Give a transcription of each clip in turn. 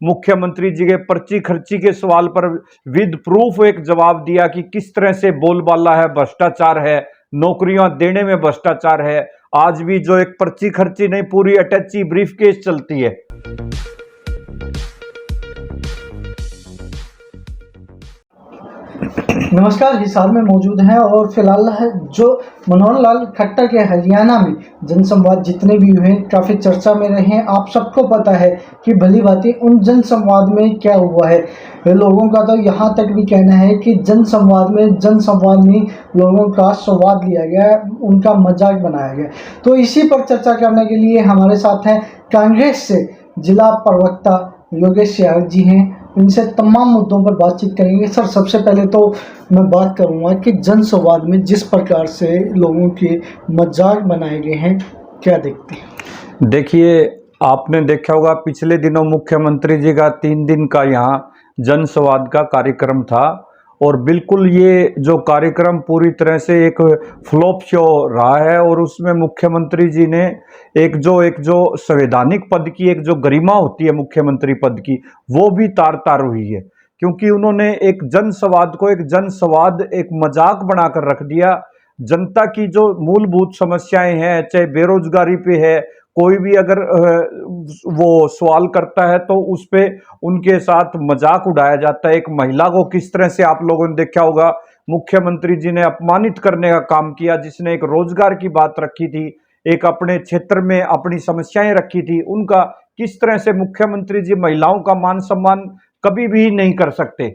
मुख्यमंत्री जी के पर्ची खर्ची के सवाल पर विद प्रूफ एक जवाब दिया कि किस तरह से बोलबाला है, भ्रष्टाचार है, नौकरियां देने में भ्रष्टाचार है। आज भी जो एक पर्ची खर्ची नहीं, पूरी अटैची ब्रीफकेस चलती है। नमस्कार, हिसार में मौजूद हैं और फिलहाल जो मनोहर लाल खट्टर के हरियाणा में जनसंवाद जितने भी हुए काफ़ी चर्चा में रहे हैं। आप सबको पता है कि भली भांति उन जनसंवाद में क्या हुआ है। लोगों का तो यहाँ तक भी कहना है कि जनसंवाद में लोगों का संवाद लिया गया, उनका मजाक बनाया गया। तो इसी पर चर्चा करने के लिए हमारे साथ हैं कांग्रेस से जिला प्रवक्ता योगेश यादव जी हैं। इनसे तमाम मुद्दों पर बातचीत करेंगे। सर, सबसे पहले तो मैं बात करूंगा कि जनसंवाद में जिस प्रकार से लोगों के मजाक बनाए गए हैं, क्या देखते हैं? देखिए, आपने देखा होगा पिछले दिनों मुख्यमंत्री जी का 3 दिन का यहाँ जनसंवाद का कार्यक्रम था और बिल्कुल ये जो कार्यक्रम पूरी तरह से एक फ्लॉप शो रहा है। और उसमें मुख्यमंत्री जी ने एक जो संवैधानिक पद की एक जो गरिमा होती है मुख्यमंत्री पद की, वो भी तार तार हुई है, क्योंकि उन्होंने एक जनसंवाद एक मजाक बनाकर रख दिया। जनता की जो मूलभूत समस्याएं हैं, चाहे बेरोजगारी पे है, कोई भी अगर वो सवाल करता है तो उस पे उनके साथ मजाक उड़ाया जाता है। एक महिला को किस तरह से आप लोगों ने देखा होगा, मुख्यमंत्री जी ने अपमानित करने का काम किया, जिसने एक रोजगार की बात रखी थी, एक अपने क्षेत्र में अपनी समस्याएं रखी थी, उनका किस तरह से मुख्यमंत्री जी महिलाओं का मान सम्मान कभी भी नहीं कर सकते,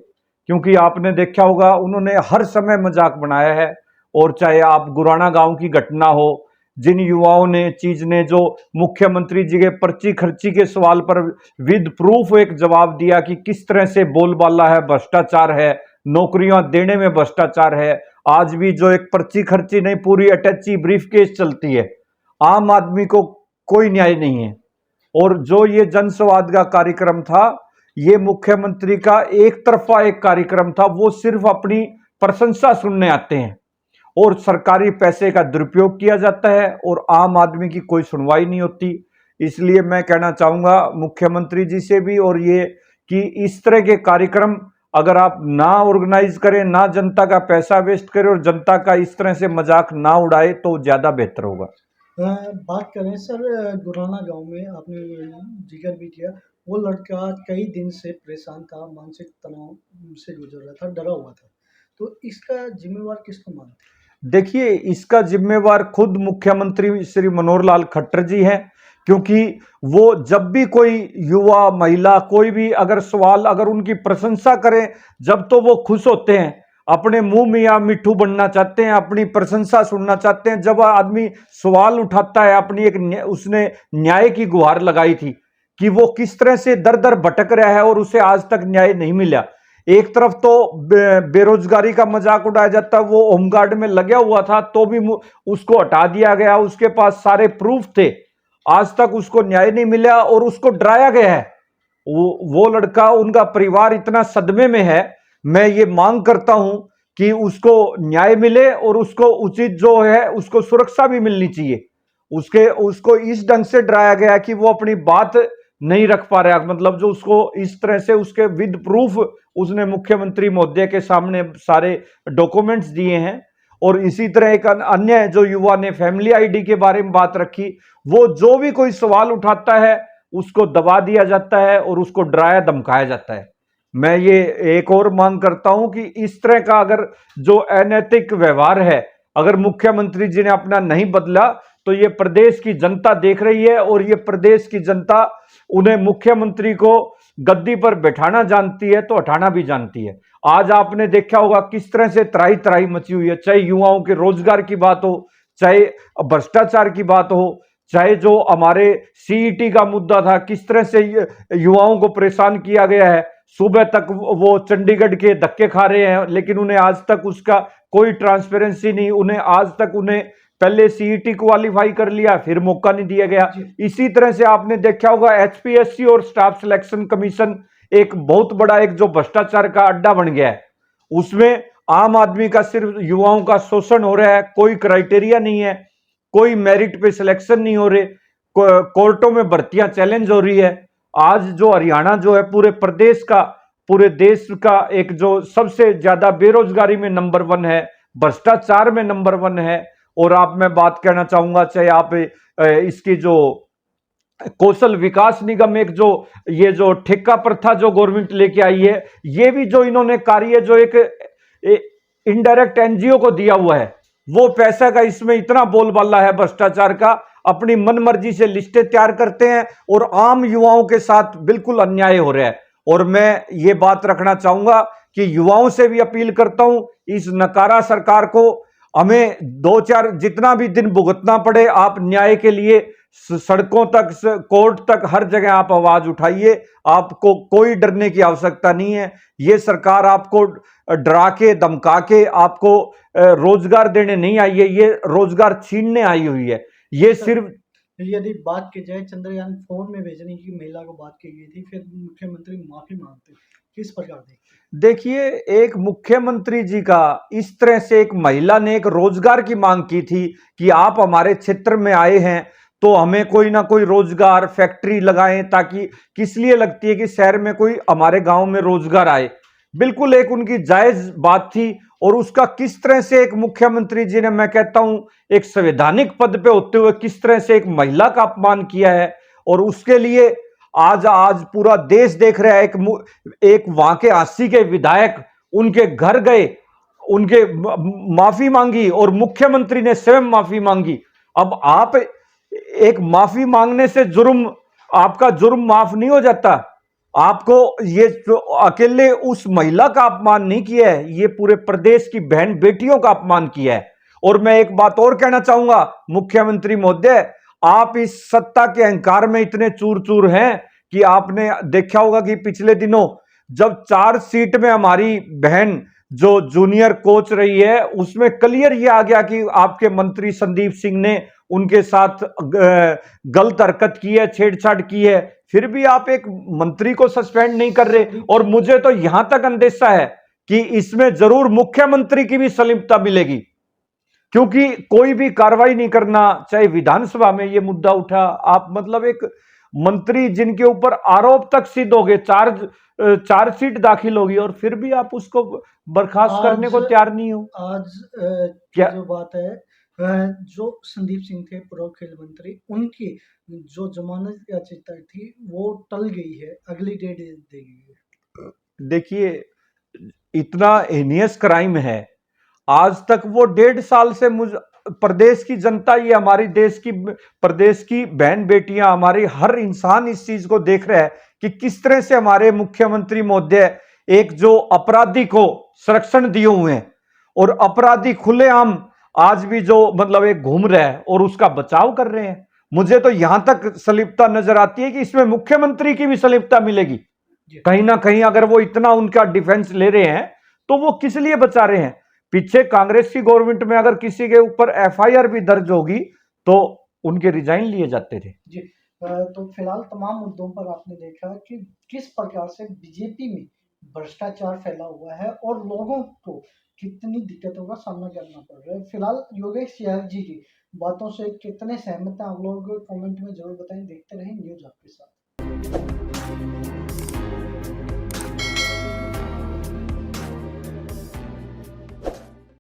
क्योंकि आपने देखा होगा उन्होंने हर समय मजाक बनाया है। और चाहे आप गुराना गांव की घटना हो, जिन युवाओं ने चीज ने जो मुख्यमंत्री जी के पर्ची खर्ची के सवाल पर विद प्रूफ एक जवाब दिया कि किस तरह से बोलबाला है, भ्रष्टाचार है, नौकरियां देने में भ्रष्टाचार है। आज भी जो एक पर्ची खर्ची नहीं, पूरी अटैची ब्रीफकेस चलती है। आम आदमी को कोई न्याय नहीं है। और जो ये जनसंवाद का कार्यक्रम था, ये मुख्यमंत्री का एक तरफा एक कार्यक्रम था। वो सिर्फ अपनी प्रशंसा सुनने आते हैं और सरकारी पैसे का दुरुपयोग किया जाता है और आम आदमी की कोई सुनवाई नहीं होती। इसलिए मैं कहना चाहूंगा मुख्यमंत्री जी से भी, और ये कि इस तरह के कार्यक्रम अगर आप ना ऑर्गेनाइज करें, ना जनता का पैसा वेस्ट करें और जनता का इस तरह से मजाक ना उड़ाए तो ज्यादा बेहतर होगा। बात करें सर, गुराना गांव में आपने जिक्र भी किया, वो लड़का कई दिन से परेशान था, मानसिक तनाव से गुजर रहा था, डरा हुआ था। तो इसका जिम्मेवार किसको मानते हैं? देखिए, इसका जिम्मेवार खुद मुख्यमंत्री श्री मनोहर लाल खट्टर जी हैं, क्योंकि वो जब भी कोई युवा महिला कोई भी अगर सवाल अगर उनकी प्रशंसा करें, जब तो वो खुश होते हैं, अपने मुंह में या मिट्ठू बनना चाहते हैं, अपनी प्रशंसा सुनना चाहते हैं। जब आदमी सवाल उठाता है, अपनी उसने न्याय की गुहार लगाई थी कि वो किस तरह से दर दर भटक रहा है और उसे आज तक न्याय नहीं मिला। एक तरफ तो बेरोजगारी का मजाक उड़ाया जाता, वो होमगार्ड में लगा हुआ था तो भी उसको हटा दिया गया, उसके पास सारे प्रूफ थे, आज तक उसको न्याय नहीं मिला और उसको डराया गया है। वो लड़का, उनका परिवार इतना सदमे में है। मैं ये मांग करता हूं कि उसको न्याय मिले और उसको उचित जो है उसको सुरक्षा भी मिलनी चाहिए। उसको इस ढंग से डराया गया कि वो अपनी बात नहीं रख पा रहा, मतलब जो उसको इस तरह से उसके विद प्रूफ उसने मुख्यमंत्री महोदय के सामने सारे डॉक्यूमेंट्स दिए हैं। और इसी तरह एक अन्य जो युवा ने फैमिली आईडी के बारे में बात रखी, वो जो भी कोई सवाल उठाता है उसको दबा दिया जाता है और उसको डराया धमकाया जाता है। मैं ये एक और मांग करता हूं कि इस तरह का अगर जो अनैतिक व्यवहार है, अगर मुख्यमंत्री जी ने अपना नहीं बदला तो ये प्रदेश की जनता देख रही है और ये प्रदेश की जनता उन्हें मुख्यमंत्री को गद्दी पर बैठाना जानती है तो हटाना भी जानती है। आज आपने देखा होगा किस तरह से त्राही त्राही मची हुई है, चाहे युवाओं के रोजगार की बात हो, चाहे भ्रष्टाचार की बात हो, चाहे जो हमारे सीईटी का मुद्दा था, किस तरह से युवाओं को परेशान किया गया है। सुबह तक वो चंडीगढ़ के धक्के खा रहे हैं, लेकिन उन्हें आज तक उसका कोई ट्रांसपेरेंसी नहीं। उन्हें आज तक पहले सीईटी क्वालिफाई कर लिया, फिर मौका नहीं दिया गया। इसी तरह से आपने देखा होगा एचपीएससी और स्टाफ सिलेक्शन कमीशन एक बहुत बड़ा एक जो भ्रष्टाचार का अड्डा बन गया है। उसमें आम आदमी का सिर्फ युवाओं का शोषण हो रहा है, कोई क्राइटेरिया नहीं है, कोई मेरिट पे सिलेक्शन नहीं हो रहे, कोर्टों में भर्तियां चैलेंज हो रही है। आज जो हरियाणा जो है पूरे देश का एक जो सबसे ज्यादा बेरोजगारी में नंबर 1 है, भ्रष्टाचार में नंबर 1 है। और आप मैं बात कहना चाहूंगा, चाहे आप इसकी जो कौशल विकास निगम एक जो ये जो ठेका प्रथा जो गवर्नमेंट लेके आई है, ये भी जो इन्होंने कार्य जो एक इनडायरेक्ट एनजीओ को दिया हुआ है, वो पैसा का इसमें इतना बोलबाला है भ्रष्टाचार का, अपनी मनमर्जी से लिस्टें तैयार करते हैं और आम युवाओं के साथ बिल्कुल अन्याय हो रहा है। और मैं ये बात रखना चाहूंगा कि युवाओं से भी अपील करता हूं, इस नकारा सरकार को हमें 2-4 जितना भी दिन भुगतना पड़े, आप न्याय के लिए सड़कों तक, कोर्ट तक, हर जगह आप आवाज उठाइए। आपको कोई डरने की आवश्यकता नहीं है। ये सरकार आपको डरा के धमका के आपको रोजगार देने नहीं आई है, ये रोजगार छीनने आई हुई है। ये सिर्फ यदि बात की जाए चंद्रयान 4 में भेजने की महिला को बात की गई थी, फिर मुख्यमंत्री माफी मांगते, किस प्रकार देखिए, एक मुख्यमंत्री जी का इस तरह से एक महिला ने एक रोजगार की मांग की थी कि आप हमारे क्षेत्र में आए हैं तो हमें कोई ना कोई रोजगार फैक्ट्री लगाएं, ताकि किस लिए लगती है कि शहर में कोई हमारे गांव में रोजगार आए। बिल्कुल एक उनकी जायज बात थी। और उसका किस तरह से एक मुख्यमंत्री जी ने, मैं कहता हूं, एक संवैधानिक पद पे होते हुए किस तरह से एक महिला का अपमान किया है। और उसके लिए आज आज पूरा देश देख रहा है। एक वहां के 80 के विधायक उनके घर गए, उनके माफी मांगी और मुख्यमंत्री ने स्वयं माफी मांगी। अब आप एक माफी मांगने से आपका जुर्म माफ नहीं हो जाता। आपको ये अकेले उस महिला का अपमान नहीं किया है, ये पूरे प्रदेश की बहन बेटियों का अपमान किया है। और मैं एक बात और कहना चाहूंगा, मुख्यमंत्री महोदय, आप इस सत्ता के अहंकार में इतने चूर चूर हैं कि आपने देखा होगा कि पिछले दिनों जब 4 सीट में हमारी बहन जो जूनियर कोच रही है, उसमें क्लियर ये आ गया कि आपके मंत्री संदीप सिंह ने उनके साथ गलत हरकत की है, छेड़छाड़ की है, फिर भी आप एक मंत्री को सस्पेंड नहीं कर रहे। और मुझे तो यहां तक अंदेशा है कि इसमें जरूर मुख्यमंत्री की भी संलिप्तता मिलेगी, क्योंकि कोई भी कार्रवाई नहीं करना। चाहे विधानसभा में ये मुद्दा उठा, आप मतलब एक मंत्री जिनके ऊपर आरोप तक सिद्ध हो गए, चार्जशीट दाखिल होगी, और फिर भी आप उसको बर्खास्त करने को तैयार नहीं हो। आज क्या जो बात है, जो संदीप सिंह थे पूर्व खेल मंत्री, उनकी जो जमानत याचिका थी वो टल गई है, अगली डेट दी गई है। देखिए, इतना हेनियस क्राइम है, आज तक वो 1.5 साल से प्रदेश की जनता, ये हमारी प्रदेश की बहन बेटियां, हमारी हर इंसान इस चीज को देख रहा है कि किस तरह से हमारे मुख्यमंत्री महोदय एक जो अपराधी को संरक्षण दिए हुए हैं, और अपराधी खुलेआम आज भी जो मतलब एक घूम रहा है और उसका बचाव कर रहे हैं। मुझे तो यहां तक संलिप्तता नजर आती है कि इसमें मुख्यमंत्री की भी संलिप्तता मिलेगी कहीं ना कहीं। अगर वो इतना उनका डिफेंस ले रहे हैं तो वो किस लिए बचा रहे हैं? पीछे कांग्रेस की गवर्नमेंट में अगर किसी के ऊपर एफआईआर भी दर्ज होगी तो उनके रिजाइन लिए जाते थे। जी, तो फिलहाल तमाम मुद्दों पर आपने देखा कि किस प्रकार से बीजेपी में भ्रष्टाचार फैला हुआ है और लोगों को कितनी दिक्कतों का सामना करना पड़ रहा है। फिलहाल योगेश यादव जी की बातों से कितने सहमत हैं आप लोग कमेंट में जरूर बताएं। देखते रहें न्यूज़ आपके साथ।